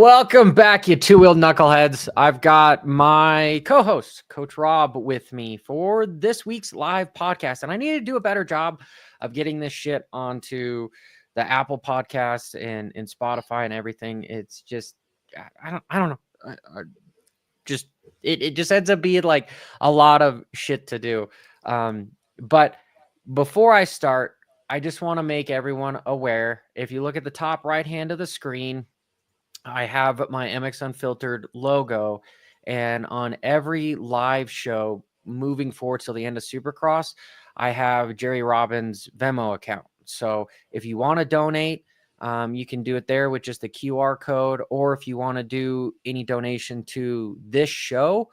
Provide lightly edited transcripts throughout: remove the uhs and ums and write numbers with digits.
Welcome back, you two-wheeled knuckleheads. I've got my co-host, Coach Rob, with me for this week's live podcast, and I need to do a better job of getting this shit onto the Apple Podcasts and Spotify and everything. It's just, I don't know. It just ends up being like a lot of shit to do. But before I start, I just want to make everyone aware. If you look at the top right hand of the screen, I have my MX Unfiltered logo, and on every live show moving forward till the end of Supercross, I have Jerry Robbins' Venmo account. So if you want to donate, you can do it there with just the QR code, or if you want to do any donation to this show,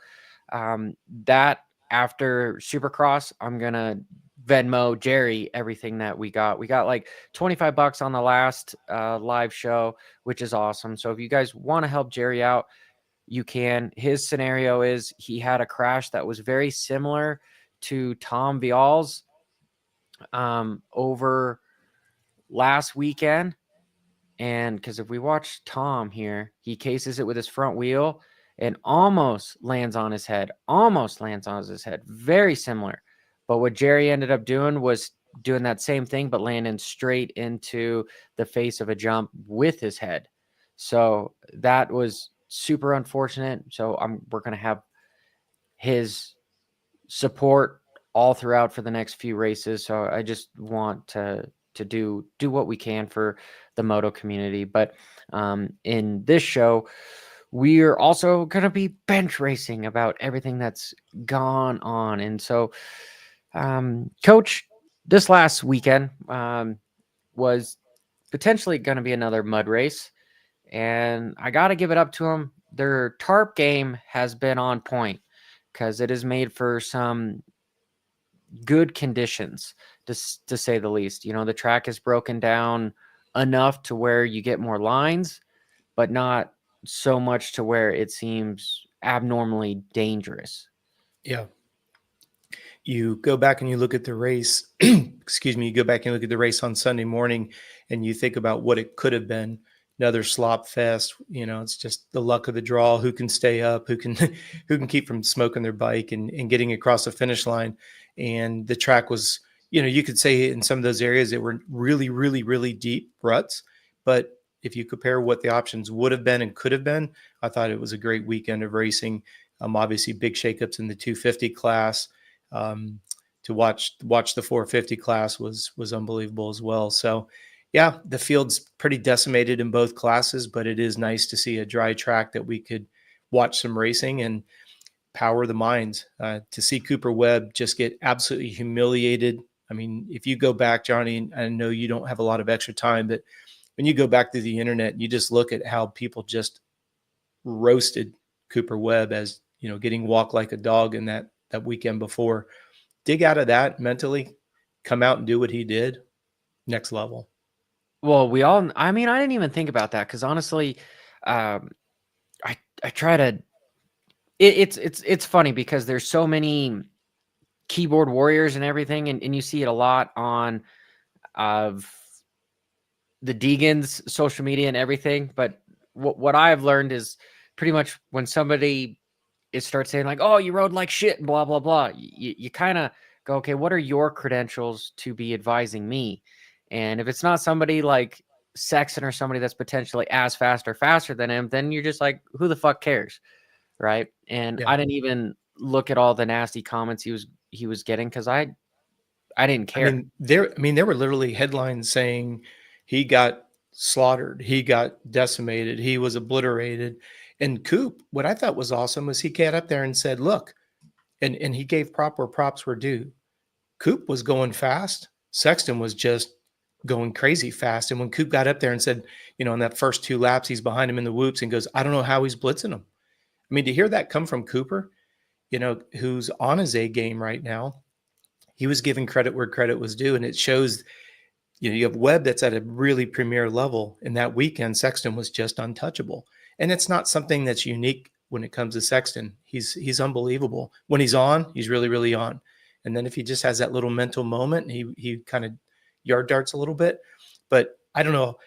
that after Supercross, I'm going to Venmo Jerry everything that we got. We got like $25 on the last live show, which is awesome. So if you guys want to help Jerry out, you can. His scenario is he had a crash that was very similar to Tom Vialle's over last weekend. And because if we watch Tom here, he cases it with his front wheel and almost lands on his head. Very similar. But what Jerry ended up doing was doing that same thing, but landing straight into the face of a jump with his head. So that was super unfortunate. So we're going to have his support all throughout for the next few races. So I just want to do what we can for the moto community. But in this show, we're also going to be bench racing about everything that's gone on. And so, Coach, this last weekend was potentially going to be another mud race, and I got to give it up to them. Their tarp game has been on point because it is made for some good conditions, to say the least. You know, the track is broken down enough to where you get more lines, but not so much to where it seems abnormally dangerous. Yeah. You go back and you look at the race, excuse me, you go back and look at the race on Sunday morning and you think about what it could have been. Another slop fest. You know, it's just the luck of the draw, who can stay up, who can keep from smoking their bike and getting across the finish line. And the track was, you know, you could say in some of those areas that were really, really, really deep ruts. But if you compare what the options would have been and could have been, I thought it was a great weekend of racing. Obviously big shakeups in the 250 class. To watch the 450 class was unbelievable as well. So yeah, the field's pretty decimated in both classes, but it is nice to see a dry track that we could watch some racing and power the minds. To see Cooper Webb just get absolutely humiliated. I mean, if you go back, Johnny, I know you don't have a lot of extra time, but when you go back to the internet and you just look at how people just roasted Cooper Webb as, you know, getting walked like a dog in that weekend before, dig out of that mentally, come out and do what he did. Next level. Well, I didn't even think about that because honestly, I try to. It's funny because there's so many keyboard warriors and everything, and you see it a lot on of the Deegan's social media and everything. But what I've learned is pretty much when somebody starts saying like, "Oh, you rode like shit," and blah blah blah, you kind of go, "Okay, what are your credentials to be advising me?" And if it's not somebody like Sexton or somebody that's potentially as fast or faster than him, then you're just like, who the fuck cares? Right. And yeah. I didn't even look at all the nasty comments he was getting because I didn't care. There were literally headlines saying he got slaughtered, he got decimated, he was obliterated. And Coop, what I thought was awesome was he got up there and said, look, and he gave prop where props were due. Coop was going fast. Sexton was just going crazy fast. And when Coop got up there and said, you know, in that first 2 laps, he's behind him in the whoops and goes, I don't know how he's blitzing him. I mean, to hear that come from Cooper, you know, who's on his A game right now, he was giving credit where credit was due. And it shows, you know, you have Webb that's at a really premier level. And that weekend, Sexton was just untouchable. And it's not something that's unique when it comes to Sexton. He's unbelievable. When he's on, he's really, really on. And then if he just has that little mental moment, he kind of yard darts a little bit. But I don't know.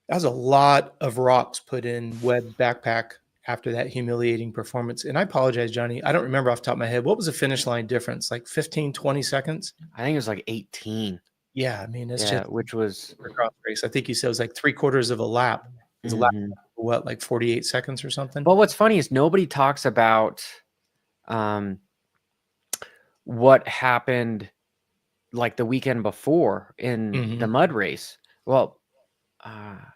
That was a lot of rocks put in Webb's backpack after that humiliating performance. And I apologize, Johnny. I don't remember off the top of my head. What was the finish line difference? Like 15, 20 seconds? I think it was like 18. Yeah, I mean, it's Yeah, just which was Supercross race. I think you said it was like 3/4 of a lap. It was a lap, mhm. what, like 48 seconds or something? But what's funny is nobody talks about um, what happened like the weekend before in the Mhm, mud race. Well,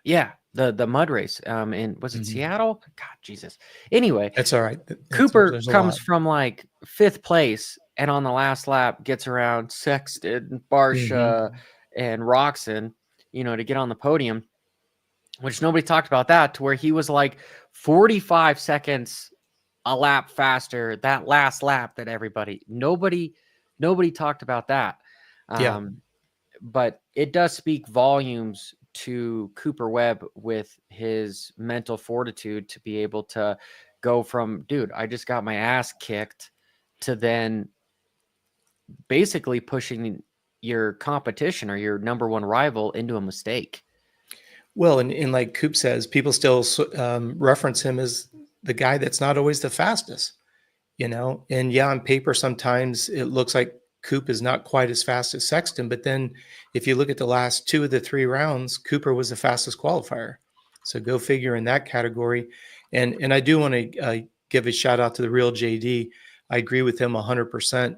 yeah, the mud race. In was it mhm. Seattle? God, Jesus. Anyway, That's all right. Cooper There's a comes lot. from like 5th place and on the last lap gets around Sexton, Mhm. Barsha, and Roxon, to get on the podium, which nobody talked about that, to where he was like 45 seconds a lap faster that last lap than everybody. Nobody talked about that. Yeah. Um, but it does speak volumes to Cooper Webb with his mental fortitude to be able to go from, dude, I just got my ass kicked, to then basically pushing your competition or your number one rival into a mistake. Well, and like Coop says, people still reference him as the guy that's not always the fastest, you know? And yeah, on paper, sometimes it looks like Coop is not quite as fast as Sexton. But then if you look at the last 2 of the 3 rounds, Cooper was the fastest qualifier. So go figure in that category. And I do want to give a shout out to the real JD. I agree with him 100%.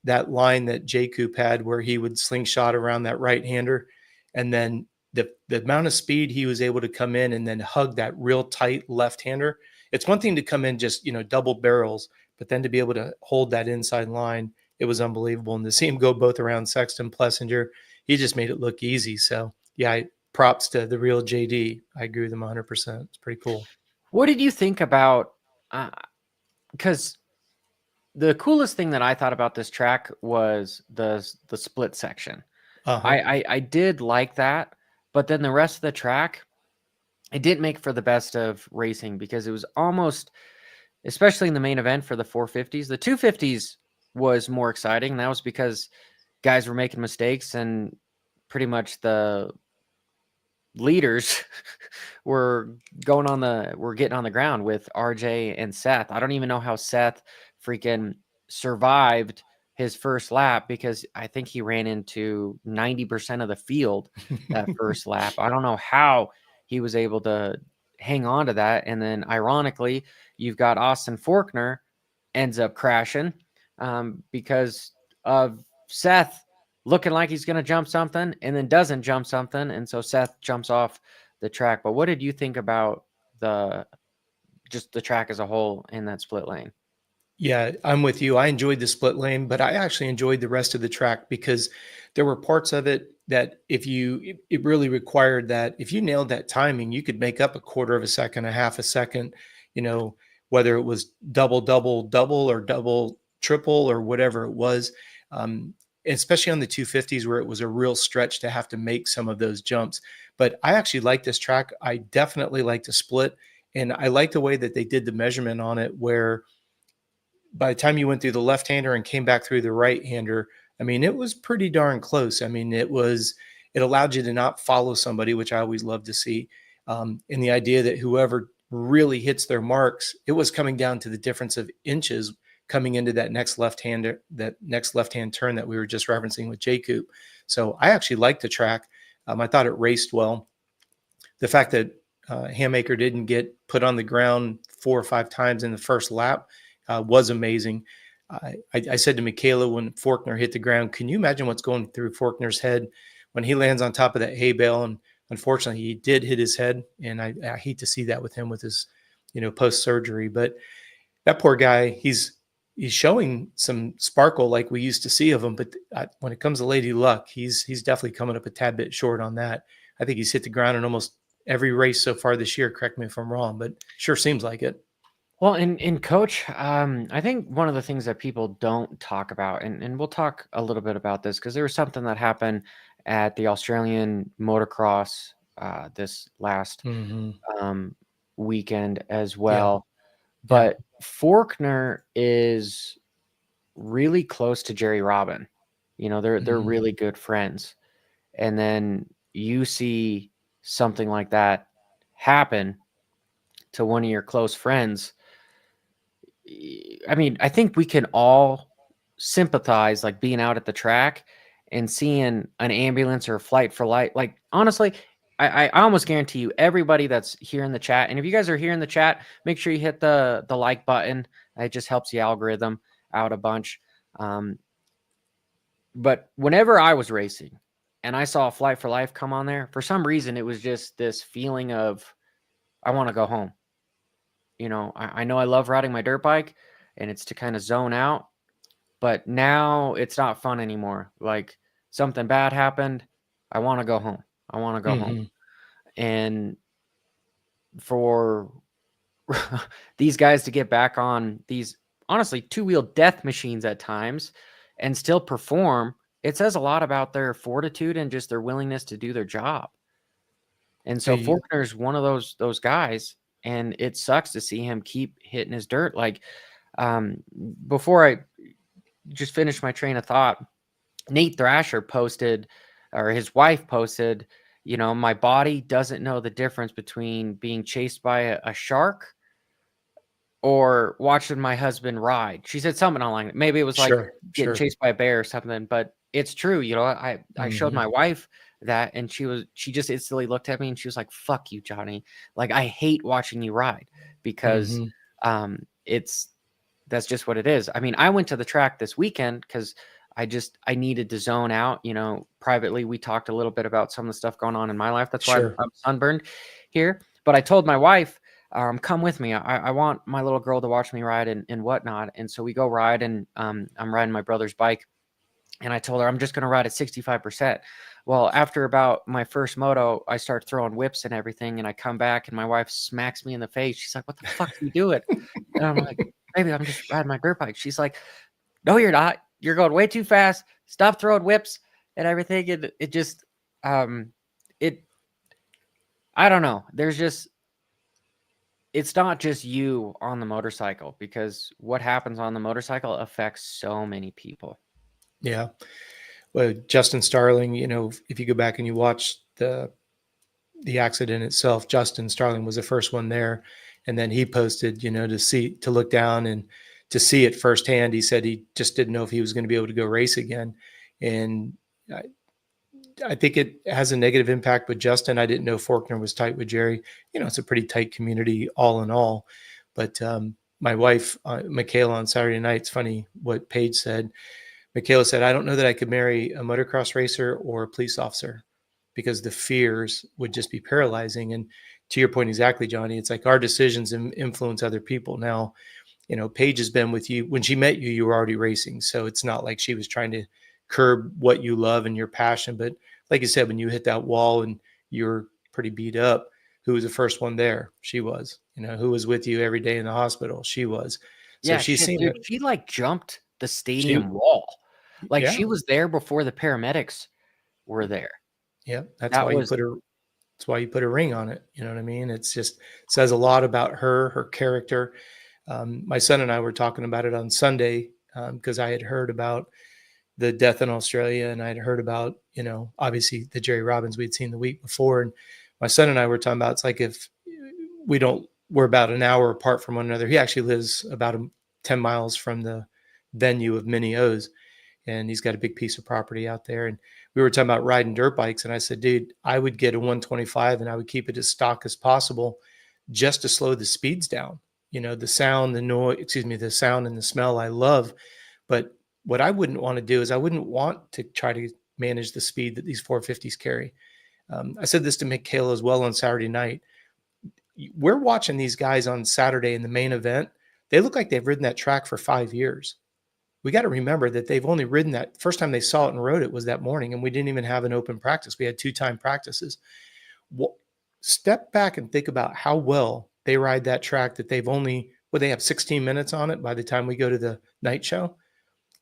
That line that J Coop had where he would slingshot around that right hander, and then the amount of speed he was able to come in and then hug that real tight left hander. It's one thing to come in just, double barrels, but then to be able to hold that inside line, it was unbelievable. And to see him go both around Sexton, Plessinger, he just made it look easy. So yeah, props to the real JD. I agree with him 100%. It's pretty cool. What did you think about, because the coolest thing that I thought about this track was the split section. Uh-huh. I did like that, but then the rest of the track, it didn't make for the best of racing, because it was almost, especially in the main event for the 450s. The 250s was more exciting. And that was because guys were making mistakes, and pretty much the leaders were getting on the ground with RJ and Seth. I don't even know how Seth freaking survived his first lap, because I think he ran into 90% of the field that first lap. I don't know how he was able to hang on to that. And then ironically, you've got Austin Forkner ends up crashing because of Seth looking like he's going to jump something and then doesn't jump something. And so Seth jumps off the track. But what did you think about just the track as a whole in that split lane? Yeah, I'm with you. I enjoyed the split lane, but I actually enjoyed the rest of the track because there were parts of it that it really required that if you nailed that timing, you could make up a quarter of a second, a half a second, you know, whether it was double, double, double, or double, triple, or whatever it was. Especially on the 250s where it was a real stretch to have to make some of those jumps. But I actually like this track. I definitely like the split. And I like the way that they did the measurement on it, where by the time you went through the left-hander and came back through the right-hander, I mean, it was pretty darn close. I mean, it allowed you to not follow somebody, which I always love to see. And the idea that whoever really hits their marks, it was coming down to the difference of inches coming into that next left-hand turn that we were just referencing with Jacob. So I actually liked the track. I thought it raced well. The fact that Hammaker didn't get put on the ground 4 or 5 times in the first lap was amazing. I said to Michaela when Forkner hit the ground, can you imagine what's going through Forkner's head when he lands on top of that hay bale? And unfortunately, he did hit his head, and I hate to see that with him with his, post surgery. But that poor guy, he's showing some sparkle like we used to see of him. But when it comes to Lady Luck, he's definitely coming up a tad bit short on that. I think he's hit the ground in almost every race so far this year. Correct me if I'm wrong, but sure seems like it. Well, in coach, I think one of the things that people don't talk about, and we'll talk a little bit about this because there was something that happened at the Australian motocross this last Mm-hmm. weekend as Yeah. well. Yeah. But Forkner is really close to Jerry Robin. They're Mm-hmm. really good friends. And then you see something like that happen to one of your close friends, I mean, I think we can all sympathize, like being out at the track and seeing an ambulance or a flight for light. Like, honestly, I almost guarantee you, everybody that's here in the chat, and if you guys are here in the chat, make sure you hit the like button. It just helps the algorithm out a bunch. But whenever I was racing and I saw a Flight for Life come on there, for some reason, it was just this feeling of, I want to go home. You know, I know I love riding my dirt bike and it's to kind of zone out, but now it's not fun anymore. Like, something bad happened. I want to go home. I want to go home. And for these guys to get back on these, honestly, two-wheel death machines at times and still perform, it says a lot about their fortitude and just their willingness to do their job. And so Faulkner's one of those guys, and it sucks to see him keep hitting his dirt. Like, before I just finish my train of thought, Nate Thrasher posted, or his wife posted, you know, my body doesn't know the difference between being chased by a shark or watching my husband ride. She said something online. Maybe it was like getting chased by a bear or something, but it's true. You know, I showed my wife that, and she just instantly looked at me and she was like, "Fuck you, Johnny. Like, I hate watching you ride," because that's just what it is. I mean, I went to the track this weekend because I needed to zone out. You know, privately, we talked a little bit about some of the stuff going on in my life. That's why I'm sunburned here. But I told my wife, come with me. I want my little girl to watch me ride and whatnot. And so we go ride, and I'm riding my brother's bike. And I told her, I'm just going to ride at 65%. Well, after about my first moto, I start throwing whips and everything. And I come back and my wife smacks me in the face. She's like, "What the fuck are you doing?" And I'm like, "Baby, I'm just riding my dirt bike." She's like, "No, you're not. You're going way too fast. Stop throwing whips and everything." And it just, I don't know. There's just, it's not just you on the motorcycle, because what happens on the motorcycle affects so many people. Yeah. Well, Justin Starling, you know, if you go back and you watch the accident itself, Justin Starling was the first one there. And then he posted, you know, to look down and to see it firsthand. He said he just didn't know if he was going to be able to go race again. And I think it has a negative impact with Justin. I didn't know Faulkner was tight with Jerry. You know, it's a pretty tight community all in all. But my wife, Michaela, on Saturday night, it's funny what Paige said. Michaela said, "I don't know that I could marry a motocross racer or a police officer, because the fears would just be paralyzing." And to your point exactly, Johnny, it's like our decisions influence other people. Now, you know, Paige has been with you. When she met you, you were already racing. So it's not like she was trying to curb what you love and your passion. But like you said, when you hit that wall and you're pretty beat up, who was the first one there? She was. You know, who was with you every day in the hospital? She was. So Yeah, she's seen it. she like jumped the stadium wall. Like, she was there before the paramedics were there. Yeah, that's why you put a ring on it. You know what I mean? It's just says a lot about her character. My son and I were talking about it on Sunday because I had heard about the death in Australia, and I had heard about, you know, obviously the Jerry Robbins we'd seen the week before. And my son and I were talking about, it's like, if we're about an hour apart from one another. He actually lives about 10 miles from the venue of Mini O's, and he's got a big piece of property out there. And we were talking about riding dirt bikes. And I said, "Dude, I would get a 125 and I would keep it as stock as possible just to slow the speeds down. You know, the sound, the noise, the sound and the smell I love. But what I wouldn't want to do is I wouldn't want to try to manage the speed that these 450s carry." I said this to Michaela as well on Saturday night. We're watching these guys on Saturday in the main event. They look like they've ridden that track for 5 years. We got to remember that they've only ridden that. First time they saw it and rode it was that morning, and we didn't even have an open practice. We had 2-time practices. Step back and think about how well they ride that track that they have 16 minutes on it by the time we go to the night show.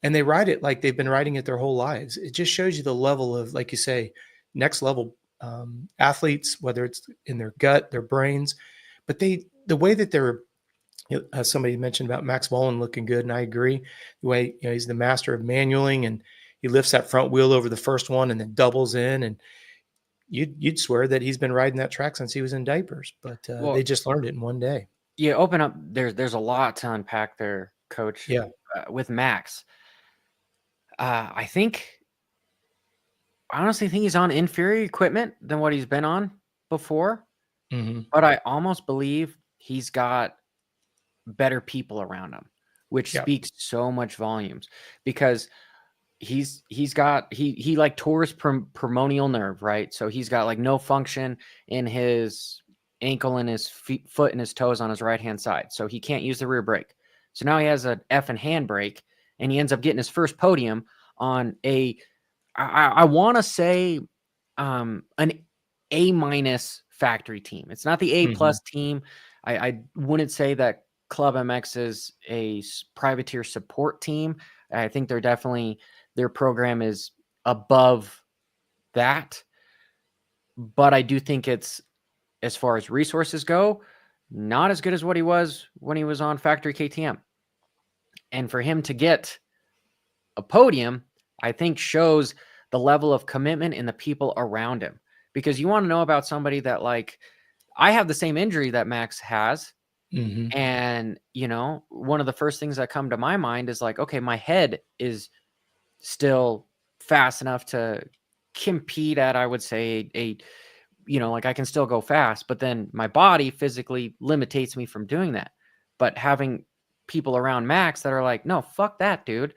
And they ride it like they've been riding it their whole lives. It just shows you the level of, like you say, next level athletes, whether it's in their gut, their brains, but the way that they're, somebody mentioned about Max Vohland looking good, and I agree. The way, you know, he's the master of manualing, and he lifts that front wheel over the first one and then doubles in, and you'd swear that he's been riding that track since he was in diapers, but Well, they just learned it in one day. you open up. There's a lot to unpack there, Coach. Yeah. With Max, I honestly think he's on inferior equipment than what he's been on before. Mm-hmm. But I almost believe he's got better people around him, which speaks so much volumes, because he like tore his peroneal nerve, right? So he's got like no function in his ankle and his foot and his toes on his right hand side, so he can't use the rear brake. So now he has an effing handbrake, and he ends up getting his first podium on I want to say an A- factory team. It's not the A+ team. I wouldn't say that Club MX is a privateer support team. I think they're definitely, their program is above that. But I do think it's, as far as resources go, not as good as what he was when he was on factory KTM. And for him to get a podium, I think shows the level of commitment in the people around him. Because you want to know about somebody that, like, I have the same injury that Max has. Mm-hmm. And, you know, one of the first things that come to my mind is like, okay, my head is still fast enough to compete at, I would say, like I can still go fast, but then my body physically limitates me from doing that. But having people around Max that are like, no, fuck that, dude.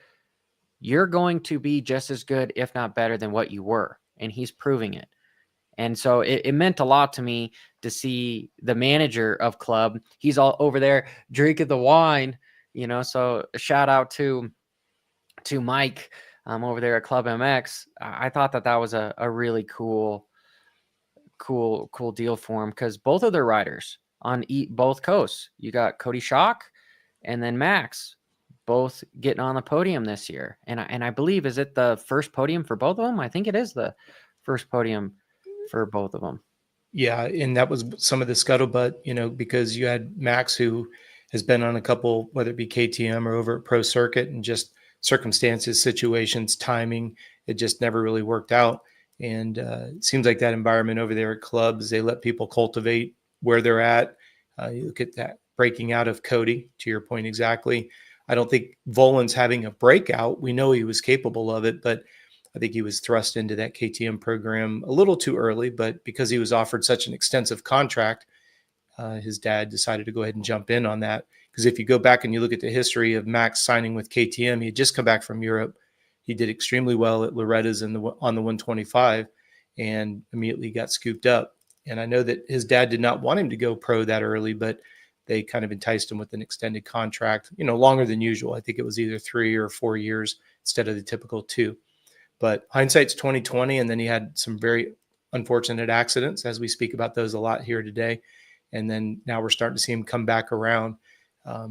You're going to be just as good, if not better, than what you were. And he's proving it. And so it meant a lot to me to see the manager of Club. He's all over there drinking the wine, so a shout out to Mike over there at Club MX. I thought that was a really cool deal for him, because both of their riders on both coasts, you got Cody Schock and then Max, both getting on the podium this year. And I believe, is it the first podium for both of them? I think it is the first podium for both of them. Yeah, and that was some of the scuttlebutt, because you had Max, who has been on a couple, whether it be KTM or over at Pro Circuit, and just circumstances, situations, timing, it just never really worked out. And it seems like that environment over there at clubs, they let people cultivate where they're at. You look at that breaking out of Cody, to your point exactly. I don't think Vohland's having a breakout. We know he was capable of it, but I think he was thrust into that KTM program a little too early. But because he was offered such an extensive contract, his dad decided to go ahead and jump in on that. Because if you go back and you look at the history of Max signing with KTM, he had just come back from Europe. He did extremely well at Loretta's on the 125, and immediately got scooped up. And I know that his dad did not want him to go pro that early, but they kind of enticed him with an extended contract, longer than usual. I think it was either 3 or 4 years instead of the typical 2. But hindsight's 2020, and then he had some very unfortunate accidents, as we speak about those a lot here today. And then now we're starting to see him come back around.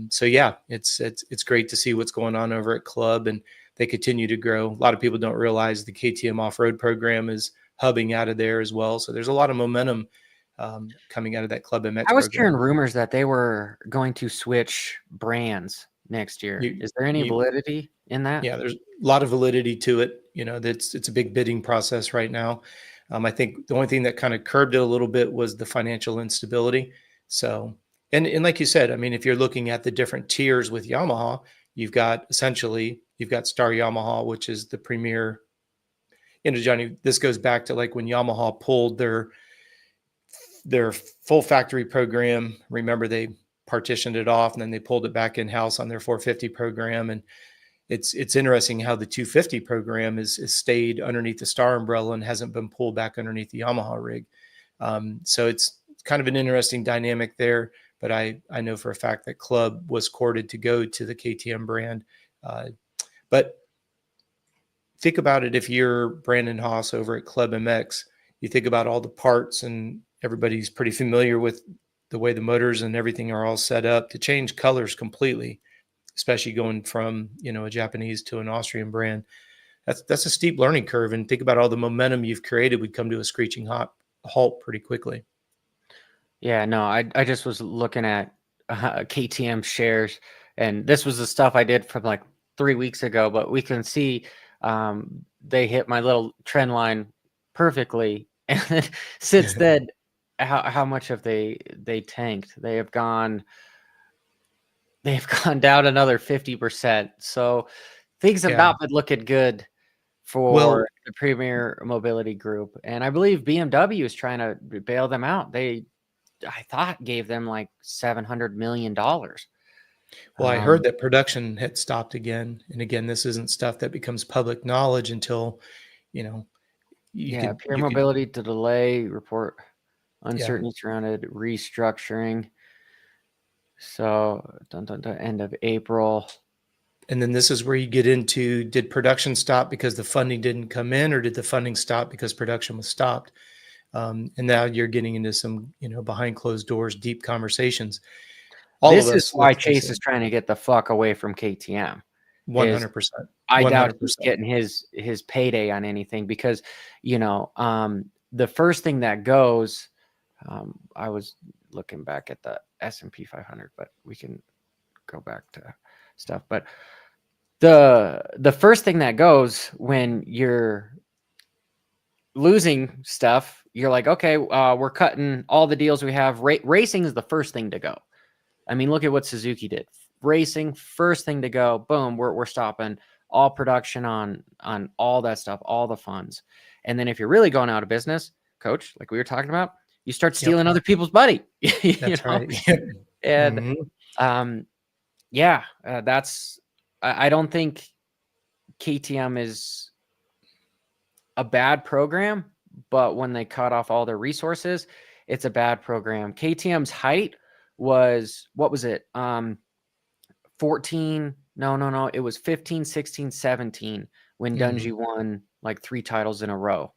So yeah, it's great to see what's going on over at Club, and they continue to grow. A lot of people don't realize the KTM off-road program is hubbing out of there as well. So there's a lot of momentum coming out of that Club MX I was program. hearing rumors that they were going to switch brands next year. Is there any validity in that? Yeah, there's a lot of validity to it. It's a big bidding process right now. I think the only thing that kind of curbed it a little bit was the financial instability. So, and like you said, I mean, if you're looking at the different tiers with Yamaha, you've got Star Yamaha, which is the premier. Johnny, this goes back to like when Yamaha pulled their full factory program. Remember, they partitioned it off and then they pulled it back in-house on their 450 program. And it's interesting how the 250 program is stayed underneath the Star umbrella and hasn't been pulled back underneath the Yamaha rig. So it's kind of an interesting dynamic there. But I know for a fact that Club was courted to go to the KTM brand. But think about it, if you're Brandon Haas over at Club MX, you think about all the parts, and everybody's pretty familiar with the way the motors and everything are all set up. To change colors completely, especially going from, a Japanese to an Austrian brand, that's a steep learning curve. And think about all the momentum you've created would come to a screeching halt pretty quickly. Yeah, no, I just was looking at KTM shares, and this was the stuff I did from like 3 weeks ago, but we can see they hit my little trend line perfectly And since then, how much have they tanked? They've gone down another 50%. So things have Yeah. not been looking good Well, for the Premier Mobility Group. And I believe BMW is trying to bail them out. I thought, gave them like $700 million. I heard that production had stopped again. And again, this isn't stuff that becomes public knowledge until, you know, Yeah, Pure you could, Mobility to delay report yeah. uncertainty surrounded restructuring. So end of April. And then this is where you get into, did production stop because the funding didn't come in, or did the funding stop because production was stopped? And now you're getting into some, behind closed doors, deep conversations. All of This is us, why let's face Chase it, is trying to get the fuck away from KTM. Is 100%, I doubt he's 100%. getting his payday on anything, because the first thing that goes, I was looking back at the S&P 500, but we can go back to stuff. But the first thing that goes when you're losing stuff, you're like, okay, we're cutting all the deals we have. Racing is the first thing to go. I mean, look at what Suzuki did. Racing, first thing to go. Boom, we're stopping all production on all that stuff, all the funds. And then if you're really going out of business, coach, like we were talking about, you start stealing other people's money. That's right. And I don't think KTM is a bad program, but when they cut off all their resources, it's a bad program. KTM's height was, what was it? 14. No. It was 15, 16, 17 when Dungey won like 3 titles in a row.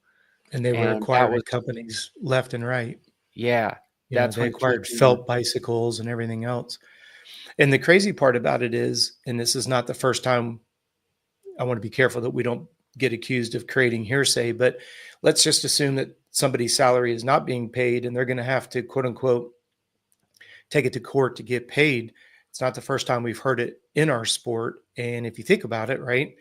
And they were And that acquiring was, companies left and right. yeah, that's They when acquired KTM, felt bicycles and everything else. And the crazy part about it is, and this is not the first time, I want to be careful that we don't get accused of creating hearsay, but let's just assume that somebody's salary is not being paid and they're going to have to, quote unquote, take it to court to get paid. It's not the first time we've heard it in our sport. And if you think about it, right,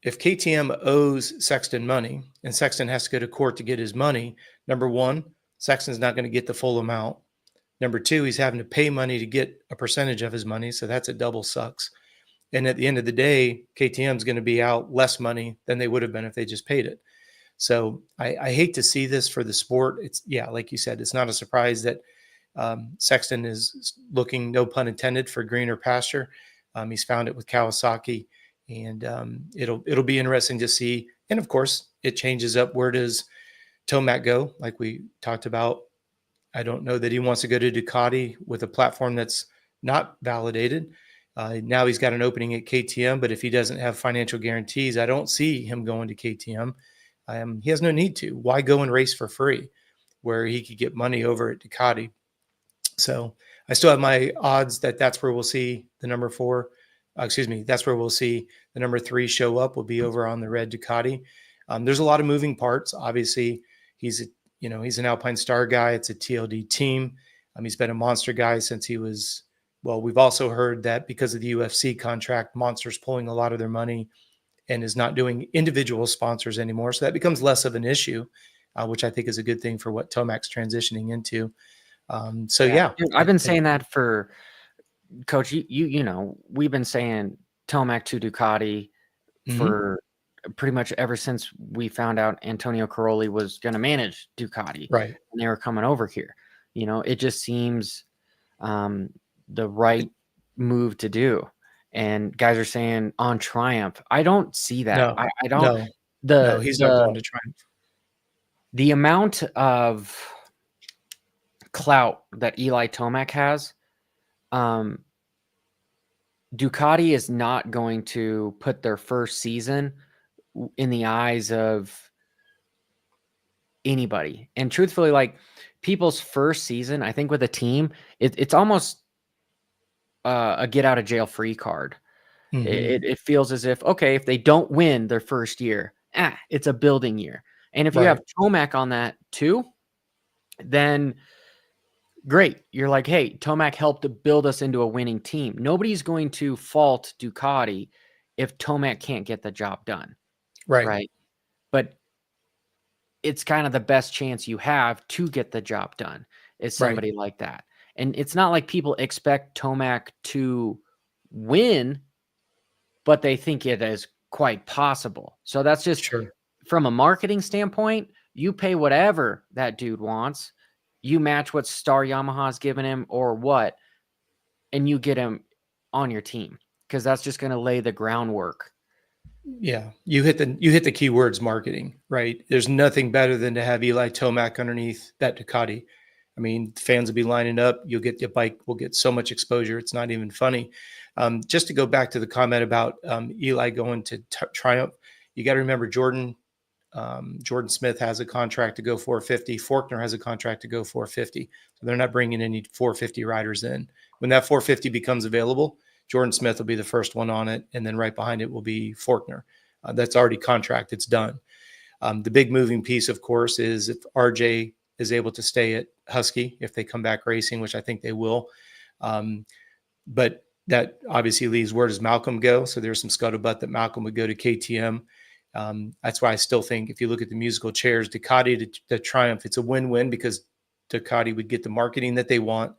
if KTM owes Sexton money and Sexton has to go to court to get his money, number one, Sexton's not going to get the full amount. Number two, he's having to pay money to get a percentage of his money. So that's a double sucks. And at the end of the day, KTM is going to be out less money than they would have been if they just paid it. So I hate to see this for the sport. It's, like you said, it's not a surprise that Sexton is looking, no pun intended, for greener pasture. He's found it with Kawasaki, and it'll be interesting to see. And of course, it changes up. Where does Tomac go? Like we talked about, I don't know that he wants to go to Ducati with a platform that's not validated. Now he's got an opening at KTM, but if he doesn't have financial guarantees, I don't see him going to KTM. He has no need to. Why go and race for free where he could get money over at Ducati? So I still have my odds that that's where we'll see the number 4. That's where we'll see the number 3 show up, will be over on the red Ducati. There's a lot of moving parts. Obviously, he's an Alpine Star guy. It's a TLD team. He's been a Monster guy since he was. Well, we've also heard that because of the UFC contract, Monster's pulling a lot of their money and is not doing individual sponsors anymore. So that becomes less of an issue, which I think is a good thing for what Tomac's transitioning into. I've been saying that for Coach. We've been saying Tomac to Ducati for pretty much ever since we found out Antonio Caroli was going to manage Ducati, right? And they were coming over here. It just seems the right move to do. And guys are saying on Triumph. I don't see that. No, I don't. No, he's not going to Triumph. The amount of clout that Eli Tomac has, Ducati is not going to put their first season in the eyes of anybody. And truthfully, like people's first season, I think with a team, it's almost a get out of jail free card. It feels as if, okay, if they don't win their first year, it's a building year. And if you have Tomac on that too, then great. You're like, hey, Tomac helped to build us into a winning team. Nobody's going to fault Ducati if Tomac can't get the job done. Right. But it's kind of the best chance you have to get the job done is Right. somebody like that. And it's not like people expect Tomac to win, but they think it is quite possible. So that's just Sure. from a marketing standpoint, you pay whatever that dude wants. You match what Star Yamaha's given him or what, and you get him on your team because that's just going to lay the groundwork. Yeah, you hit the key words, marketing, right? There's nothing better than to have Eli Tomac underneath that Ducati. I mean, fans will be lining up. You'll get your bike will get so much exposure. It's not even funny. Just to go back to the comment about Eli going to Triumph, you got to remember Jordan Smith has a contract to go 450. Faulkner has a contract to go 450. So they're not bringing any 450 riders in. When that 450 becomes available, Jordan Smith will be the first one on it, and then right behind it will be Faulkner. That's already contract. It's done. The big moving piece, of course, is if RJ is able to stay at Husky, if they come back racing, which I think they will. But that obviously leaves, where does Malcolm go? So there's some scuttlebutt that Malcolm would go to KTM. That's why I still think if you look at the musical chairs, Ducati to Triumph, it's a win-win because Ducati would get the marketing that they want.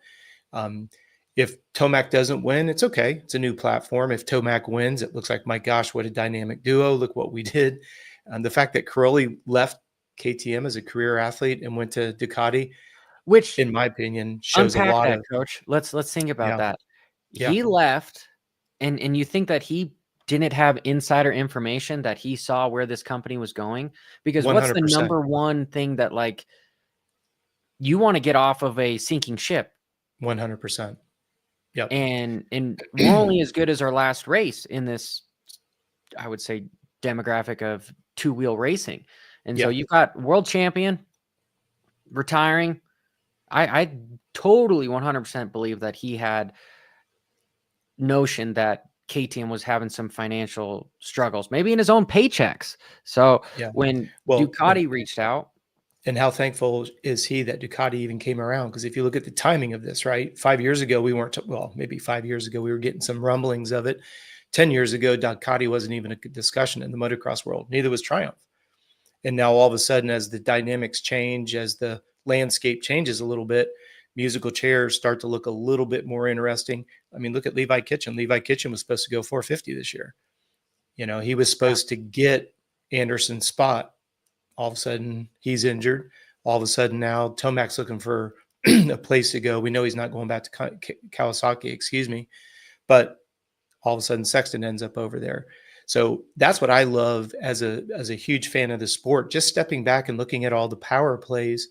If Tomac doesn't win, it's okay. It's a new platform. If Tomac wins, it looks like, my gosh, what a dynamic duo. Look what we did. And the fact that Caroli left KTM as a career athlete and went to Ducati, Which, in my opinion, shows a unpack lot that, of, Coach. Let's think about yeah, that. yeah, He left, and you think that he didn't have insider information that he saw where this company was going? Because what's the 100%, number one thing that, like, you want to get off of a sinking ship? 100%. Yep. And we're only as good as our last race in this, I would say, demographic of two-wheel racing. And so Yeah. you've got world champion retiring. I totally 100% believe that he had notion that KTM was having some financial struggles, maybe in his own paychecks. So Yeah. when Well, Ducati reached out, and how thankful is he that Ducati even came around? Because if you look at the timing of this, right? 5 years ago, we weren't, well, maybe 5 years ago, we were getting some rumblings of it. 10 years ago, Ducati wasn't even a discussion in the motocross world. Neither was Triumph. And now all of a sudden, as the dynamics change, as the landscape changes a little bit, musical chairs start to look a little bit more interesting. I mean, look at Levi Kitchen. Levi Kitchen was supposed to go 450 this year. You know, he was supposed to get Anderson's spot. All of a sudden, he's injured. All of a sudden, now Tomac's looking for a place to go. We know he's not going back to Kawasaki, but all of a sudden, Sexton ends up over there. So that's what I love as a huge fan of the sport, just stepping back and looking at all the power plays,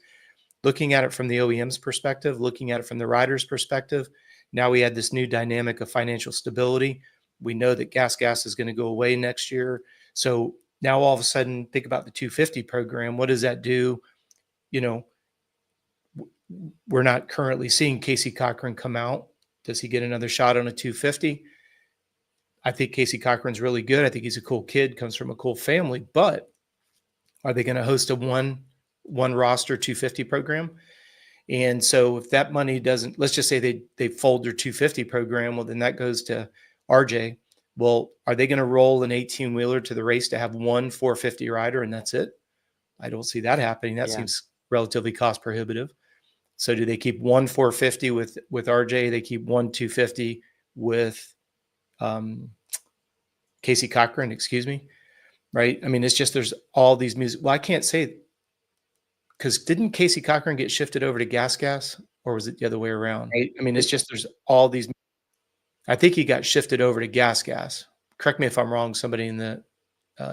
looking at it from the OEM's perspective, looking at it from the rider's perspective. Now we had this new dynamic of financial stability. We know that gas is going to go away next year. So now all of a sudden, think about the 250 program. What does that do? You know, we're not currently seeing Casey Cochran come out. Does he get another shot on a 250? I think Casey Cochran's really good. I think he's a cool kid, comes from a cool family, but are they going to host a one roster 250 program? And so if that money doesn't, let's just say they fold their 250 program, well, then that goes to RJ. Well, are they going to roll an 18-wheeler to the race to have one 450 rider and that's it? I don't see that happening. That seems relatively cost prohibitive. So do they keep one 450 with RJ? They keep one 250 with Casey Cochran, right? I mean, it's just there's all these music. Well, I can't say, because didn't Casey Cochran get shifted over to Gas, or was it the other way around? Right? I mean, it's just there's all these. I think he got shifted over to Gas. Correct me if I'm wrong. Somebody in the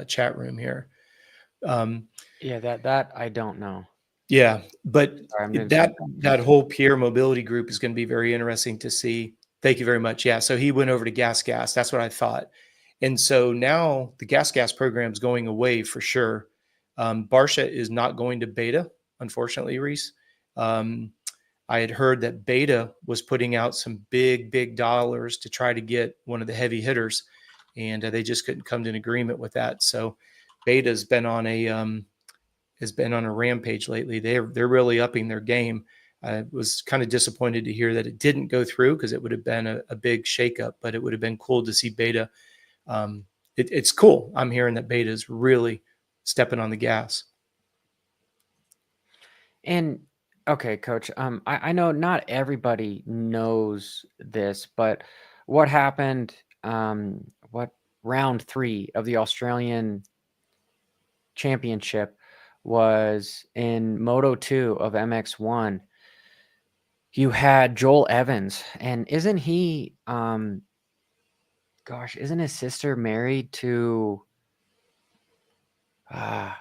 chat room here. Yeah, that I don't know. Yeah, but Sorry, that whole Pierre Mobility group is going to be very interesting to see. Thank you very much. Yeah, so he went over to Gas. That's what I thought. And so now the Gas program is going away for sure. Barsha is not going to Beta, unfortunately, Reese. I had heard that Beta was putting out some big dollars to try to get one of the heavy hitters, and they just couldn't come to an agreement with that. So Beta's been on a rampage lately. They're really upping their game. I was kind of disappointed to hear that it didn't go through because it would have been a big shakeup, but it would have been cool to see Beta. It's cool. I'm hearing that Beta is really stepping on the gas. And okay, coach, I know not everybody knows this, but what happened, what round 3 of the Australian Championship was in Moto 2 of MX1. You had Joel Evans, and isn't he, gosh, isn't his sister married to, uh,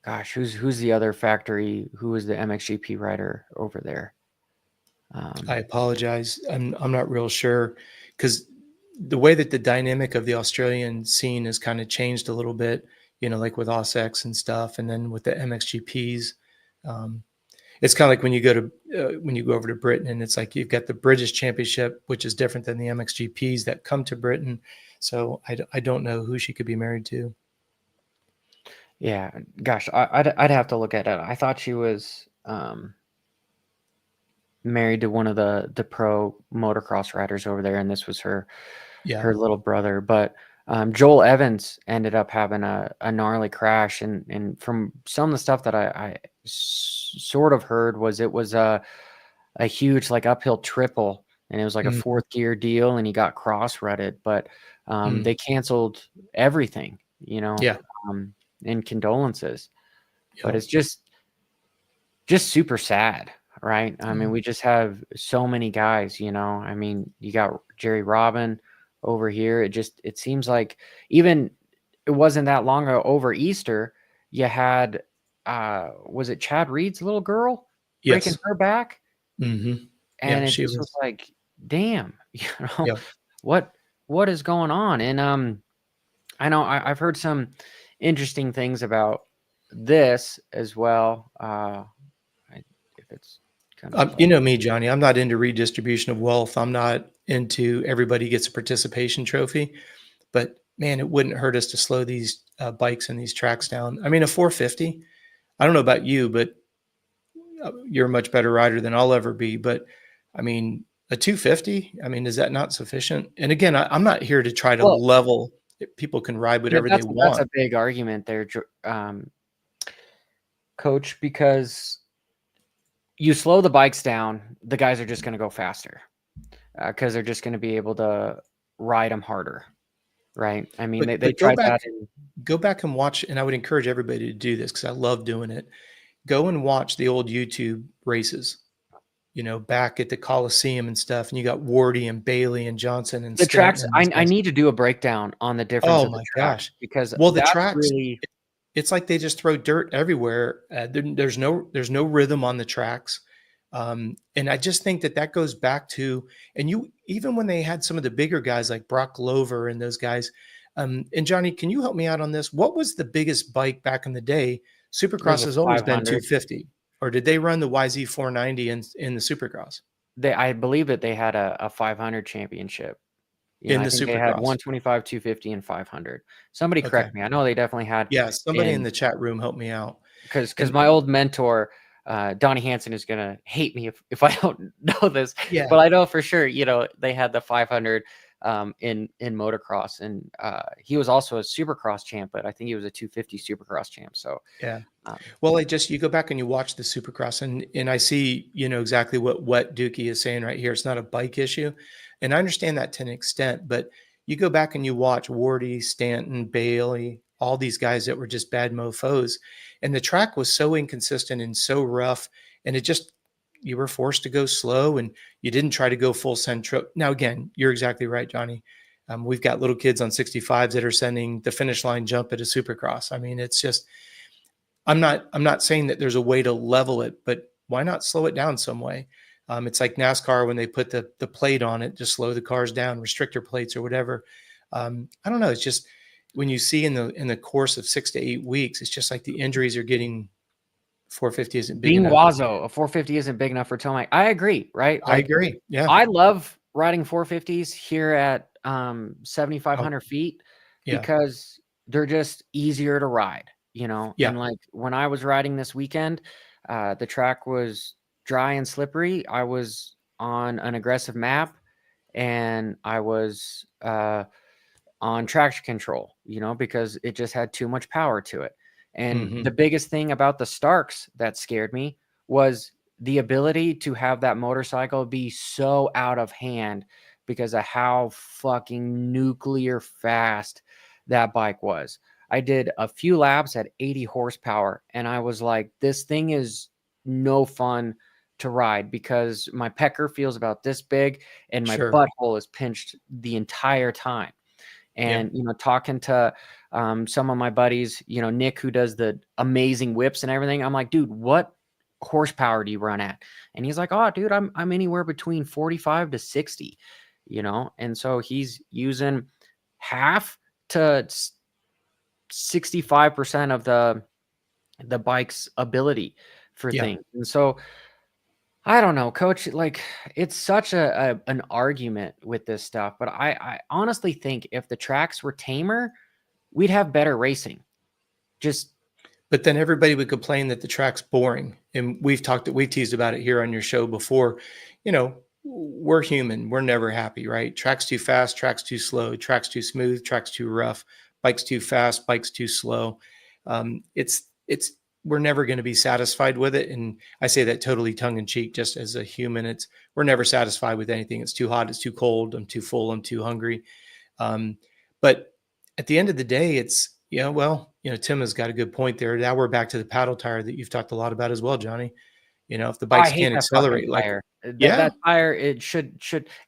gosh, who's the other factory? Who is the MXGP rider over there? I apologize. I'm not real sure because the way that the dynamic of the Australian scene has kind of changed a little bit, like with OSX and stuff, and then with the MXGPs. Um, it's kind of like when you go over to Britain, and it's like you've got the British Championship, which is different than the MXGPs that come to Britain. So I don't know who she could be married to. Yeah, gosh, I'd have to look at it. I thought she was married to one of the pro motocross riders over there, and this was her little brother. But Joel Evans ended up having a gnarly crash, and from some of the stuff that I sort of heard was it was a huge like uphill triple, and it was like a 4th gear deal, and he got cross-rutted, but they canceled everything, in condolences. But it's just super sad, right? I mean, we just have so many guys, I mean, you got Jerry Robin over here. It seems like even it wasn't that long ago over Easter, you had, was it Chad Reed's little girl breaking her back? Mm-hmm. And it just was like, damn, what is going on? And I know I've heard some interesting things about this as well. If it's kind of you know me, Johnny, I'm not into redistribution of wealth. I'm not into everybody gets a participation trophy, but man, it wouldn't hurt us to slow these bikes and these tracks down. I mean, a 450, I don't know about you, but you're a much better rider than I'll ever be. But I mean, a 250, I mean, is that not sufficient? And again, I'm not here to try to level. People can ride whatever they want. That's a big argument there, Coach, because you slow the bikes down, the guys are just going to go faster because they're just going to be able to ride them harder, right? I mean, they tried that. Go back and watch, and I would encourage everybody to do this because I love doing it. Go and watch the old YouTube races, back at the Coliseum and stuff, and you got Wardy and Bailey and Johnson and the tracks. I need to do a breakdown on the difference of the tracks because the tracks really. It's like they just throw dirt everywhere. There's no rhythm on the tracks. And I just think that goes back to, and even when they had some of the bigger guys like Brock Glover and those guys, and Johnny, can you help me out on this? What was the biggest bike back in the day? Supercross has always been 250, or did they run the YZ 490 in the Supercross? I believe that they had a 500 championship. In the Supercross, they had 125, 250, and 500. Somebody correct me. I know they definitely had. Yeah, somebody in the chat room help me out. Because my old mentor, Donnie Hansen, is going to hate me if I don't know this. Yeah. But I know for sure, they had the 500 in motocross. And he was also a Supercross champ, but I think he was a 250 Supercross champ. So, yeah. Well, you go back and you watch the Supercross and I see, exactly what Dookie is saying right here. It's not a bike issue. And I understand that to an extent, but you go back and you watch Wardy, Stanton, Bailey, all these guys that were just bad mofos. And the track was so inconsistent and so rough. And you were forced to go slow and you didn't try to go full centro. Now, again, you're exactly right, Johnny. We've got little kids on 65s that are sending the finish line jump at a Supercross. I mean, it's just, I'm not saying that there's a way to level it, but why not slow it down some way? It's like NASCAR when they put the plate on it to slow the cars down, restrictor plates or whatever. I don't know. It's just when you see in the course of 6 to 8 weeks, it's just like the injuries are getting. 450 isn't big enough. Wazo, a 450 isn't big enough for Tomac. I agree, right? I agree. Yeah. I love riding 450s here at 7,500 feet because they're just easier to ride, Yeah. And like when I was riding this weekend, the track was dry and slippery. I was on an aggressive map and I was on traction control, because it just had too much power to it. And the biggest thing about the Starks that scared me was the ability to have that motorcycle be so out of hand because of how fucking nuclear fast that bike was. I did a few laps at 80 horsepower and I was like, this thing is no fun to ride because my pecker feels about this big and my Sure. butthole is pinched the entire time. Yeah. And, talking to some of my buddies, Nick, who does the amazing whips and everything, I'm like, dude, what horsepower do you run at? And he's like, oh, dude, I'm anywhere between 45 to 60, and so he's using half to 65% of the bike's ability for Yeah. things. And so I don't know, coach, like it's such an argument with this stuff, but I honestly think if the tracks were tamer, we'd have better racing. Just But then everybody would complain that the track's boring. And we've teased about it here on your show before. We're human. We're never happy, right? Track's too fast, track's too slow, track's too smooth, track's too rough, bike's too fast, bike's too slow. It's we're never going to be satisfied with it. And I say that totally tongue in cheek, just as a human. We're never satisfied with anything. It's too hot, it's too cold, I'm too full, I'm too hungry. But at the end of the day, Tim has got a good point there. Now we're back to the paddle tire that you've talked a lot about as well, Johnny. If the I bikes hate can't that fucking accelerate, like, tire. yeah, That tire, it should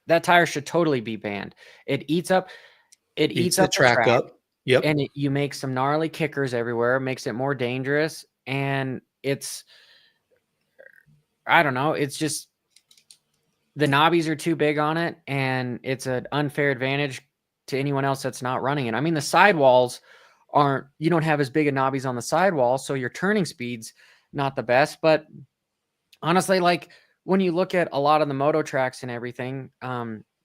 that tire should totally be banned. It eats up eats the the track track, up. Yep. and you make some gnarly kickers everywhere, makes it more dangerous, and I don't know, it's just the knobbies are too big on it, and it's an unfair advantage to anyone else that's not running it. I mean, the sidewalls you don't have as big a knobbies on the sidewall, so your turning speed's not the best. But honestly, like when you look at a lot of the moto tracks and everything,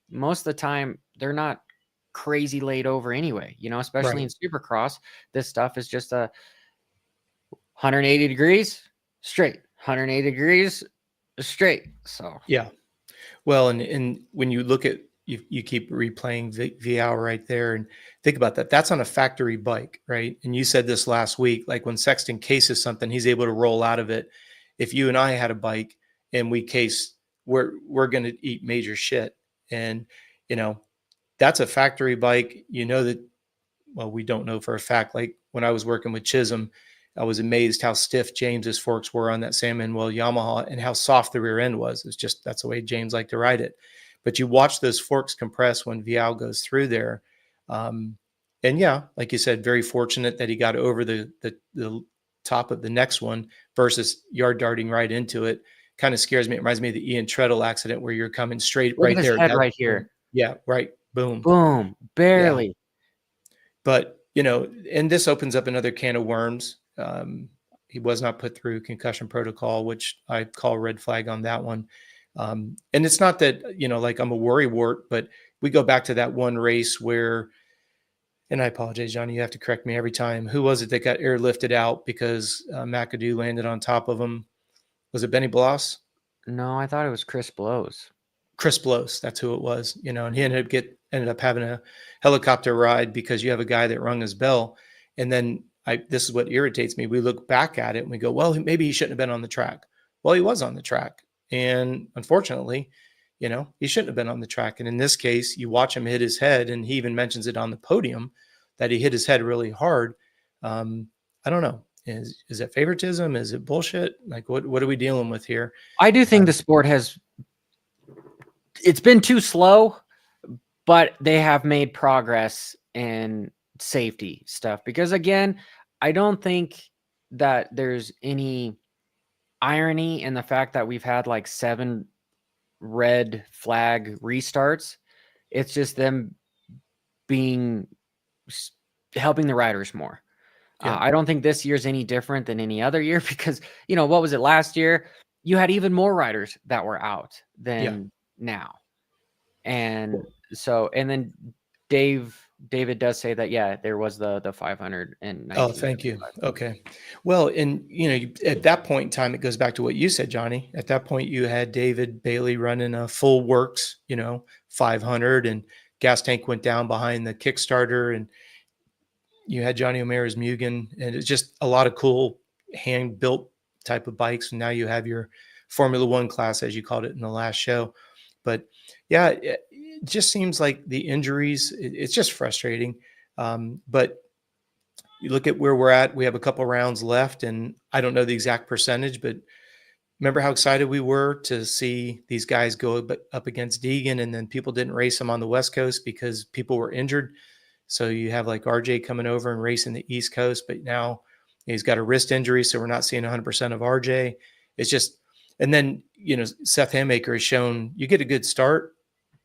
most of the time they're not crazy laid over anyway, especially in Right. Supercross. This stuff is just a 180 degrees straight, 180 degrees straight. So Yeah. Well, and when you look at, you keep replaying Vialle right there, and think about that. That's on a factory bike, right? And you said this last week, like when Sexton cases something, he's able to roll out of it. If you and I had a bike and we case, we're going to eat major shit. And that's a factory bike. That. Well, we don't know for a fact. Like when I was working with Chisholm, I was amazed how stiff James's forks were on that Sam Manuel Yamaha and how soft the rear end was. It's just, that's the way James liked to ride it. But you watch those forks compress when Vialle goes through there. And yeah, like you said, very fortunate that he got over the top of the next one versus yard darting right into it. Kind of scares me. It reminds me of the Ian Treadle accident where you're coming straight look right at his there. head right here. Yeah, right. Boom. Boom. Barely. Yeah. But, and this opens up another can of worms. He was not put through concussion protocol, which I call red flag on that one. And it's not that, like I'm a worrywart, but we go back to that one race where, and I apologize, Johnny, you have to correct me every time. Who was it that got airlifted out because McAdoo landed on top of him? Was it Benny Bloss? No, I thought it was Chris Blows. Chris Blows, that's who it was, and he ended up having a helicopter ride because you have a guy that rung his bell. And then this is what irritates me. We look back at it and we go, well, maybe he shouldn't have been on the track. Well, he was on the track. And unfortunately, he shouldn't have been on the track. And in this case, you watch him hit his head, and he even mentions it on the podium that he hit his head really hard. I don't know. Is it favoritism? Is it bullshit? Like, what are we dealing with here? I do think the sport it's been too slow, but they have made progress in safety stuff. Because again, I don't think that there's any irony in the fact that we've had like 7 red flag restarts. It's just them helping the riders more. Yeah. I don't think this year's any different than any other year because, what was it last year? You had even more riders that were out than now. And so, and then David does say that, yeah, there was the 519. Oh, thank you. Okay. Well, and at that point in time, it goes back to what you said, Johnny. At that point, you had David Bailey running a full works, 500, and gas tank went down behind the Kickstarter, and you had Johnny O'Mara's Mugen, and it's just a lot of cool hand built type of bikes. And now you have your Formula One class, as you called it in the last show. But yeah, it just seems like the injuries, it's just frustrating. But you look at where we're at, we have a couple rounds left, and I don't know the exact percentage, but remember how excited we were to see these guys go up against Deegan, and then people didn't race them on the West Coast because people were injured. So you have like RJ coming over and racing the East Coast, but now he's got a wrist injury, so we're not seeing 100% of RJ. It's just, and then, Seth Hammaker has shown you get a good start,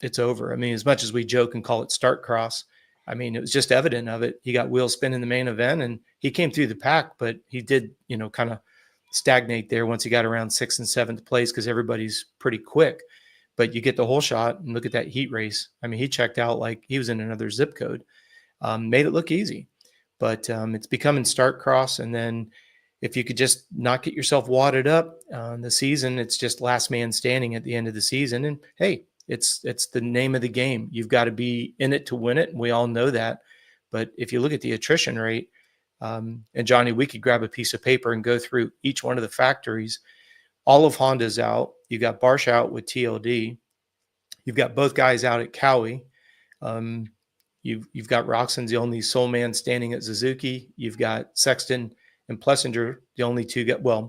it's over. I mean, as much as we joke and call it start cross, I mean, it was just evident of it. He got wheel spin in the main event, and he came through the pack, but he did, kind of stagnate there once he got around 6th and 7th place because everybody's pretty quick. But you get the whole shot and look at that heat race. I mean, he checked out like he was in another zip code. Made it look easy, but it's becoming start cross. And then if you could just not get yourself wadded up the season, it's just last man standing at the end of the season. And hey, it's the name of the game. You've got to be in it to win it. And we all know that. But if you look at the attrition rate, and Johnny, we could grab a piece of paper and go through each one of the factories. All of Honda's out. You got Barsh out with TLD. You've got both guys out at Cowie. You've got Roxon's the only sole man standing at Suzuki. You've got Sexton and Plessinger, the only two,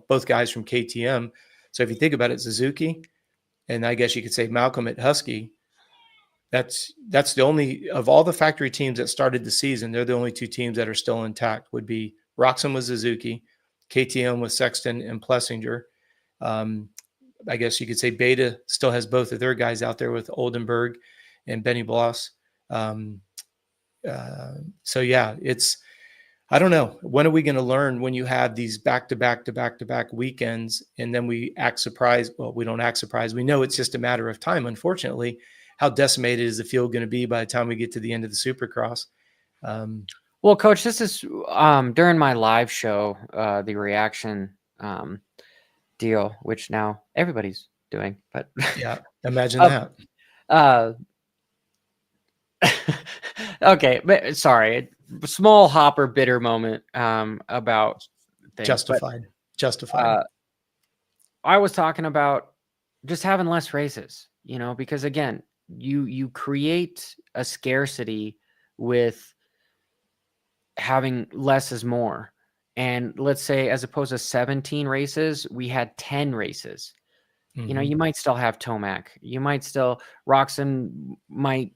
both guys from KTM. So if you think about it, Suzuki, and I guess you could say Malcolm at Husky, that's the only, of all the factory teams that started the season, they're the only two teams that are still intact. Would be Roxon with Suzuki, KTM with Sexton and Plessinger. I guess you could say Beta still has both of their guys out there with Oldenburg and Benny Bloss. So yeah, I don't know. When are we going to learn when you have these back-to-back weekends and then we act surprised? Well, we don't act surprised. We know it's just a matter of time, unfortunately. How decimated is the field going to be by the time we get to the end of the Supercross? Well, Coach, this is during my live show, the reaction deal, which now everybody's doing. But yeah, imagine that. Okay, but sorry, small Hopper bitter moment about things. Justified. I was talking about just having less races, because again, you create a scarcity with having less is more. And let's say as opposed to 17 races, we had 10 races. Mm-hmm. You might still have Tomac. You might still, Roxon might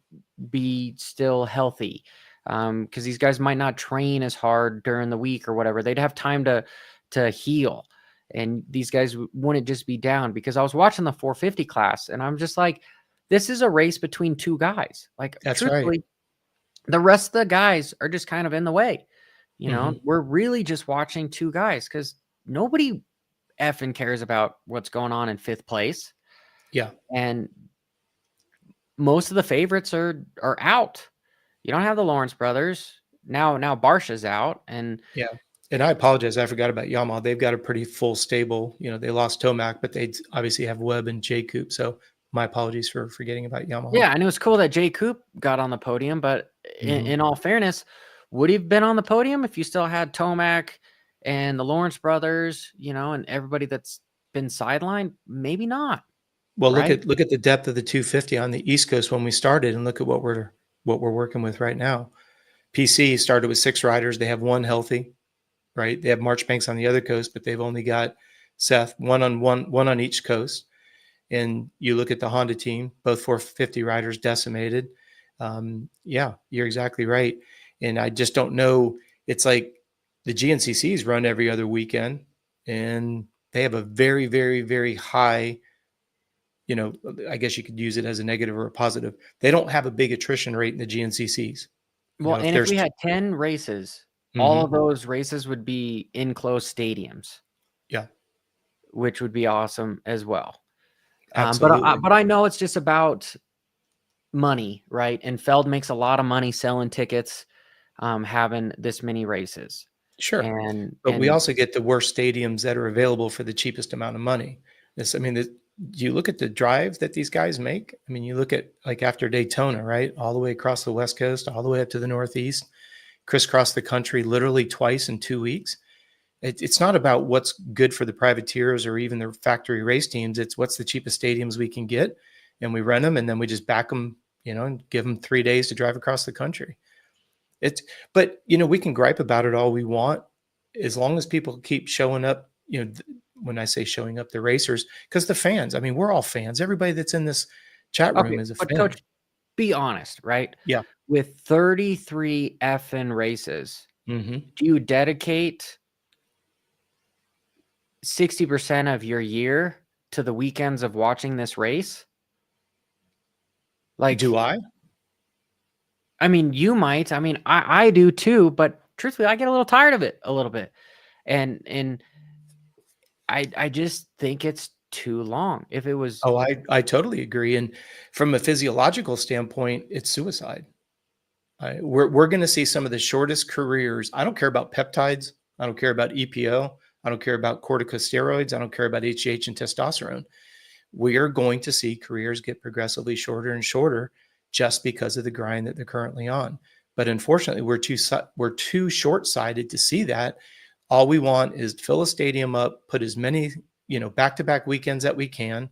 be still healthy because these guys might not train as hard during the week or whatever. They'd have time to heal. And these guys wouldn't just be down, because I was watching the 450 class and I'm just like, this is a race between two guys. Like, that's truthfully, right. The rest of the guys are just kind of in the way. Mm-hmm. We're really just watching two guys because nobody effing cares about what's going on in 5th place. Yeah. And most of the favorites are out. You don't have the Lawrence brothers. Now Barsha's out. And yeah. And I apologize. I forgot about Yamaha. They've got a pretty full stable. They lost Tomac, but they obviously have Webb and J Coop. So my apologies for forgetting about Yamaha. Yeah, and it was cool that J Coop got on the podium, but in all fairness, would he have been on the podium if you still had Tomac and the Lawrence brothers, and everybody that's been sidelined? Maybe not. Well, right? look at the depth of the 250 on the East Coast when we started, and look at what we're working with right now. PC started with 6 riders. They have 1 healthy, right? They have Marchbanks on the other coast, but they've only got Seth, one on each coast. And you look at the Honda team, both 450 riders decimated. Yeah, you're exactly right. And I just don't know. It's like the GNCCs run every other weekend, and they have a very, very, very high, I guess you could use it as a negative or a positive. They don't have a big attrition rate in the GNCCs. Well, and if we had 10 races, all of those races would be enclosed stadiums. Yeah. Which would be awesome as well. Absolutely. But I know it's just about money, right? And Feld makes a lot of money selling tickets, having this many races. Sure. But we also get the worst stadiums that are available for the cheapest amount of money. You look at the drive that these guys make. I mean, you look at like after Daytona, right? All the way across the West Coast, all the way up to the Northeast, crisscross the country literally twice in 2 weeks. It's not about what's good for the privateers or even the factory race teams. It's what's the cheapest stadiums we can get, and we rent them, and then we just back them, and give them 3 days to drive across the country. But we can gripe about it all we want, as long as people keep showing up. When I say showing up, the racers, because the fans. I mean, we're all fans. Everybody that's in this chat room is a but fan. Coach, be honest, right? Yeah. With 33 effing races, Mm-hmm. do you dedicate 60% of your year to the weekends of watching this race? Like, do I? I mean, you might. I mean, I do too. But truthfully, I get a little tired of it a little bit, and I just think it's too long. If it was, Oh, I totally agree. And from a physiological standpoint, it's suicide. We're going to see some of the shortest careers. I don't care about peptides. I don't care about EPO. I don't care about corticosteroids. I don't care about HGH and testosterone. We are going to see careers get progressively shorter and shorter just because of the grind that they're currently on. But unfortunately, we're too short-sighted to see that. All we want is fill a stadium up, put as many back-to-back weekends that we can,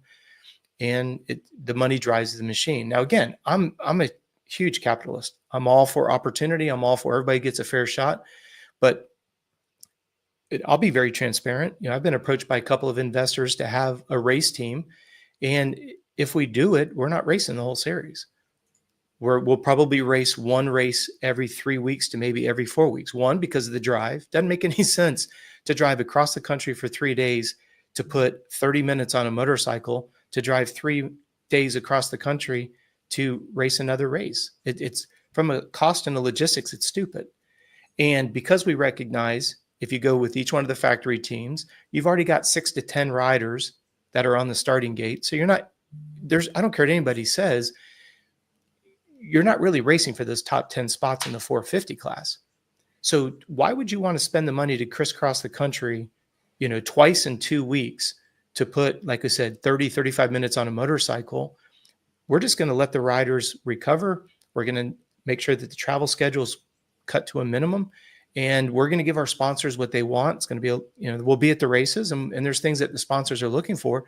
and the money drives the machine. Now, again, I'm a huge capitalist. I'm all for opportunity. I'm all for everybody gets a fair shot, but I'll be very transparent. I've been approached by a couple of investors to have a race team, and if we do it, we're not racing the whole series. We'll probably race one race every 3 weeks to maybe every 4 weeks. One, because of the drive. Doesn't make any sense to drive across the country for 3 days to put 30 minutes on a motorcycle to drive 3 days across the country to race another race. It's from a cost and a logistics, it's stupid. And because we recognize if you go with each one of the factory teams, you've already got 6 to 10 riders that are on the starting gate. So I don't care what anybody says, you're not really racing for those top 10 spots in the 450 class. So why would you want to spend the money to crisscross the country, twice in 2 weeks to put, like I said, 30, 35 minutes on a motorcycle? We're just going to let the riders recover. We're going to make sure that the travel schedule is cut to a minimum, and we're going to give our sponsors what they want. It's going to be, we'll be at the races, and there's things that the sponsors are looking for,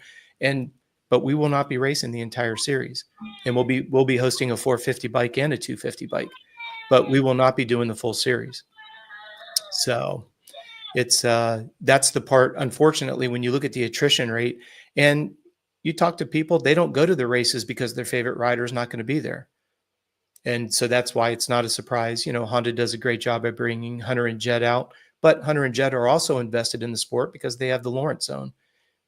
but we will not be racing the entire series, and we'll be hosting a 450 bike and a 250 bike, but we will not be doing the full series. So it's that's the part, unfortunately, when you look at the attrition rate and you talk to people, they don't go to the races because their favorite rider is not going to be there. And so that's why it's not a surprise. Honda does a great job at bringing Hunter and Jet out, but Hunter and Jet are also invested in the sport because they have the Lawrence Zone.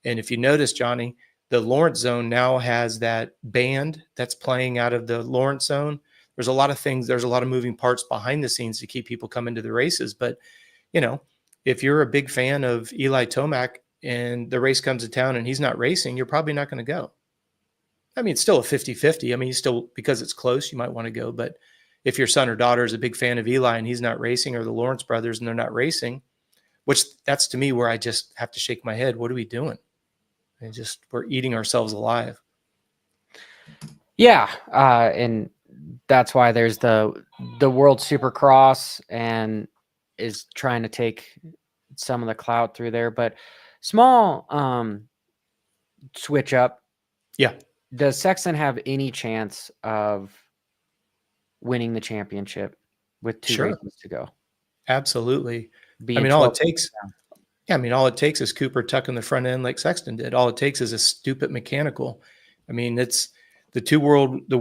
And if you notice, Johnny, the Lawrence Zone now has that band that's playing out of the Lawrence Zone. There's a lot of things. There's a lot of moving parts behind the scenes to keep people coming to the races. But, if you're a big fan of Eli Tomac and the race comes to town and he's not racing, you're probably not going to go. I mean, it's still a 50-50. I mean, because it's close, you might want to go. But if your son or daughter is a big fan of Eli and he's not racing, or the Lawrence brothers and they're not racing, that's to me where I just have to shake my head. What are we doing? We're eating ourselves alive. Yeah. And that's why there's the World Supercross and is trying to take some of the clout through there, but small switch up. Yeah. Does Sexton have any chance of winning the championship with 2 races to go? Absolutely. All it takes. Yeah, all it takes is Cooper tucking the front end like Sexton did. All it takes is a stupid mechanical. It's the two-wheeled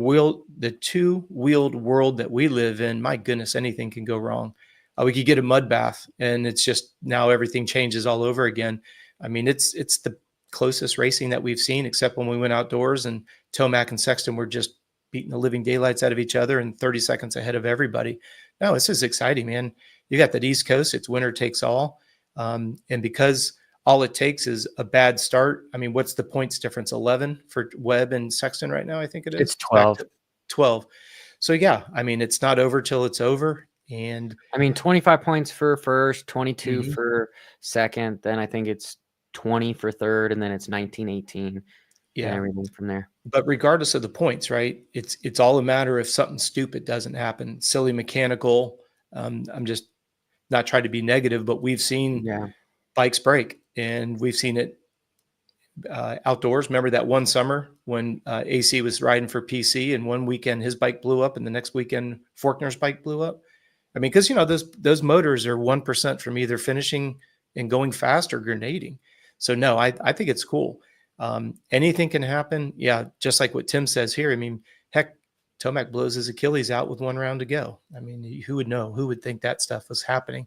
world that we live in. My goodness, anything can go wrong. We could get a mud bath, and it's just now everything changes all over again. It's the closest racing that we've seen, except when we went outdoors and Tomac and Sexton were just beating the living daylights out of each other and 30 seconds ahead of everybody. No, this is exciting, man. You got that East Coast. It's winner takes all. And because all it takes is a bad start. what's the points difference? 11 for Webb and Sexton right now, I think it is. It's 12. 12. So, yeah, it's not over till it's over. And 25 points for first, 22 for second. Then I think it's 20 for third, and then it's 19, 18. Yeah, and everything from there. But regardless of the points, right? It's all a matter if something stupid doesn't happen, silly mechanical. I'm just not trying to be negative, but we've seen bikes break, and we've seen it outdoors. Remember that one summer when AC was riding for PC, and one weekend his bike blew up, and the next weekend Forkner's bike blew up. I mean, because those motors are 1% from either finishing and going fast or grenading. So no, I think it's cool. Anything can happen. Yeah, just like what Tim says here. I mean, heck, Tomac blows his Achilles out with 1 round to go. I mean, who would know? Who would think that stuff was happening?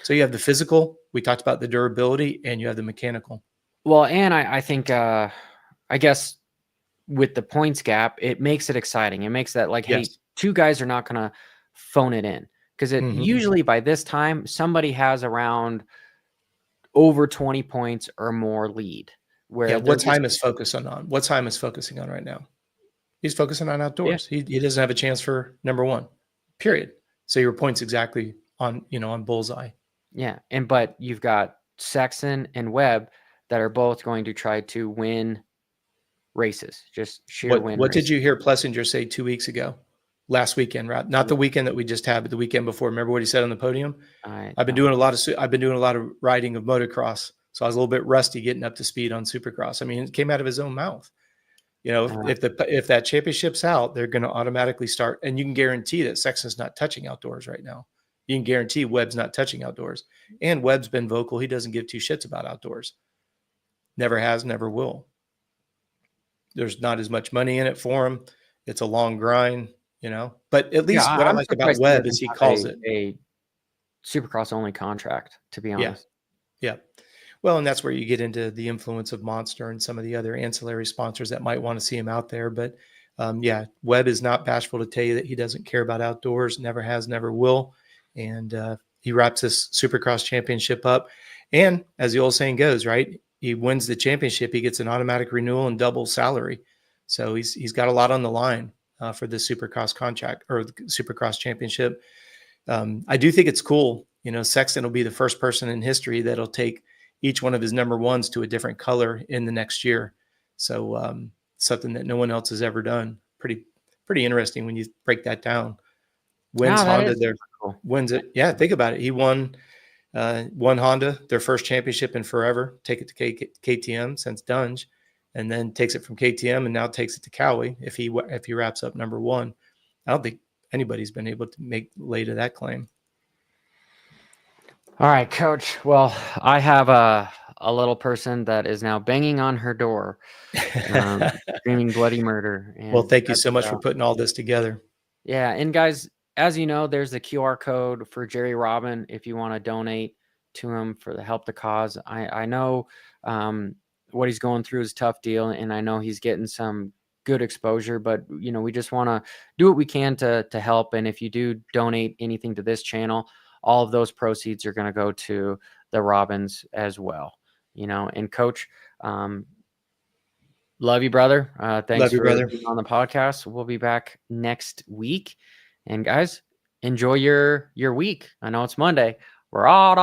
So you have the physical. We talked about the durability, and you have the mechanical. Well, and I think, I guess with the points gap, it makes it exciting. It makes that like, Yes. hey, 2 guys are not going to phone it in, because it usually by this time somebody has around over 20 points or more lead. Where What time is focusing on? What time is focusing on right now? He's focusing on outdoors. Yeah. He doesn't have a chance for number 1, period. So your point's exactly on bullseye. Yeah, but you've got Sexton and Webb that are both going to try to win races, just sheer win. What did you hear Plessinger say 2 weeks ago? Last weekend, right? Not the weekend that we just had, but the weekend before. Remember what he said on the podium? I've been doing a lot of riding of motocross, so I was a little bit rusty getting up to speed on Supercross. I mean, it came out of his own mouth. If that championship's out, they're going to automatically start, and you can guarantee that Sexton's not touching outdoors right now. You can guarantee Webb's not touching outdoors, and Webb's been vocal. He doesn't give 2 shits about outdoors. Never has, never will. There's not as much money in it for him. It's a long grind. But at least what I like about Webb is he calls it a Supercross only contract, to be honest. Yeah. Well, and that's where you get into the influence of Monster and some of the other ancillary sponsors that might want to see him out there. But Webb is not bashful to tell you that he doesn't care about outdoors, never has, never will. And he wraps this Supercross championship up. And as the old saying goes, right, he wins the championship, he gets an automatic renewal and double salary. So he's got a lot on the line for the Supercross contract or the Supercross championship. I do think it's cool. Sexton will be the first person in history that'll take each one of his number 1s to a different color in the next year. So something that no one else has ever done. Pretty interesting when you break that down. Wins Honda wins it. Yeah, think about it. He won Honda their first championship in forever. Take it to KTM since Dunge. And then takes it from KTM and now takes it to Cowie if he wraps up number 1. I don't think anybody's been able to lay to that claim. All right, Coach. Well, I have a little person that is now banging on her door, screaming bloody murder. And well, thank you so much for putting all this together. Yeah, and guys, as you know, there's the QR code for Jerry Robin if you want to donate to him for the help the cause. I know what he's going through is a tough deal, and I know he's getting some good exposure, but we just want to do what we can to help. And if you do donate anything to this channel, all of those proceeds are going to go to the Robins as well. And Coach, love you, brother. Thanks for being on the podcast. We'll be back next week, and guys, enjoy your week. I know it's Monday. We're all